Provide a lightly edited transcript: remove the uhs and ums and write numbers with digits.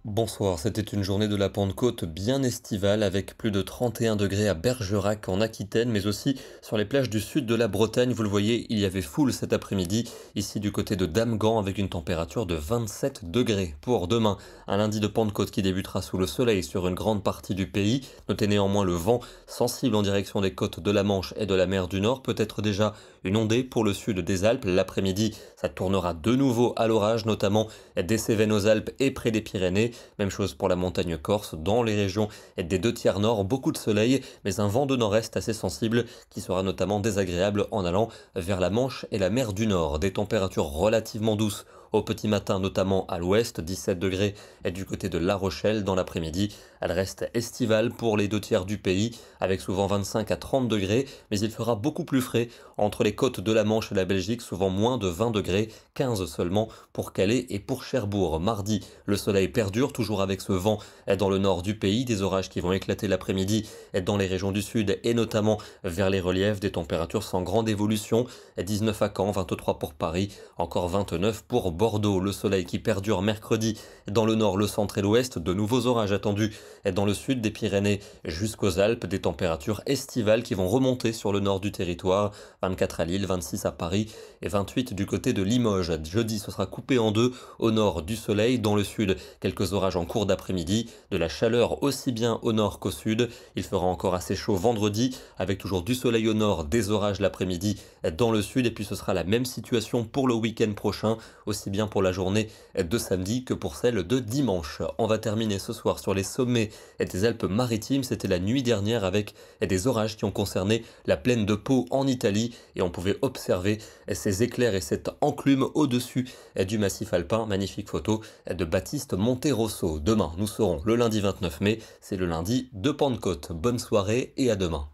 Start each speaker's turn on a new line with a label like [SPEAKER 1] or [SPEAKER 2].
[SPEAKER 1] Bonsoir, c'était une journée de la Pentecôte bien estivale avec plus de 31 degrés à Bergerac en Aquitaine, mais aussi sur les plages du sud de la Bretagne. Vous le voyez, il y avait foule cet après-midi, ici du côté de Damgand avec une température de 27 degrés. Pour demain, un lundi de Pentecôte qui débutera sous le soleil sur une grande partie du pays. Notez néanmoins le vent sensible en direction des côtes de la Manche et de la mer du Nord, peut-être déjà une ondée pour le sud des Alpes. L'après-midi, ça tournera de nouveau à l'orage, notamment des Cévennes aux Alpes et près des Pyrénées. Même chose pour la montagne corse, dans les régions des deux tiers nord, beaucoup de soleil, mais un vent de nord-est assez sensible qui sera notamment désagréable en allant vers la Manche et la mer du Nord. Des températures relativement douces au petit matin, notamment à l'ouest, 17 degrés et du côté de La Rochelle. Dans l'après-midi, elle reste estivale pour les deux tiers du pays, avec souvent 25 à 30 degrés, mais il fera beaucoup plus frais entre les côtes de la Manche et la Belgique, souvent moins de 20 degrés, 15 seulement pour Calais et pour Cherbourg. Mardi, le soleil perdure, toujours avec ce vent dans le nord du pays, des orages qui vont éclater l'après-midi dans les régions du sud et notamment vers les reliefs, des températures sans grande évolution, 19 à Caen, 23 pour Paris, encore 29 pour Bordeaux. Le soleil qui perdure mercredi dans le nord, le centre et l'ouest, de nouveaux orages attendus dans le sud des Pyrénées jusqu'aux Alpes, des températures estivales qui vont remonter sur le nord du territoire, 24 à Lille, 26 à Paris et 28 du côté de Limoges. Jeudi, ce sera coupé en deux au nord du soleil, dans le sud, quelques orages en cours d'après-midi, de la chaleur aussi bien au nord qu'au sud. Il fera encore assez chaud vendredi, avec toujours du soleil au nord, des orages l'après-midi dans le sud, et puis ce sera la même situation pour le week-end prochain, aussi bien pour la journée de samedi que pour celle de dimanche. On va terminer ce soir sur les sommets des Alpes-Maritimes. C'était la nuit dernière avec des orages qui ont concerné la plaine de Pau en Italie, et on pouvait observer ces éclairs et cette enclume au-dessus du massif alpin. Magnifique photo de Baptiste Monterosso. Demain, nous serons le lundi 29 mai, c'est le lundi de Pentecôte. Bonne soirée et à demain.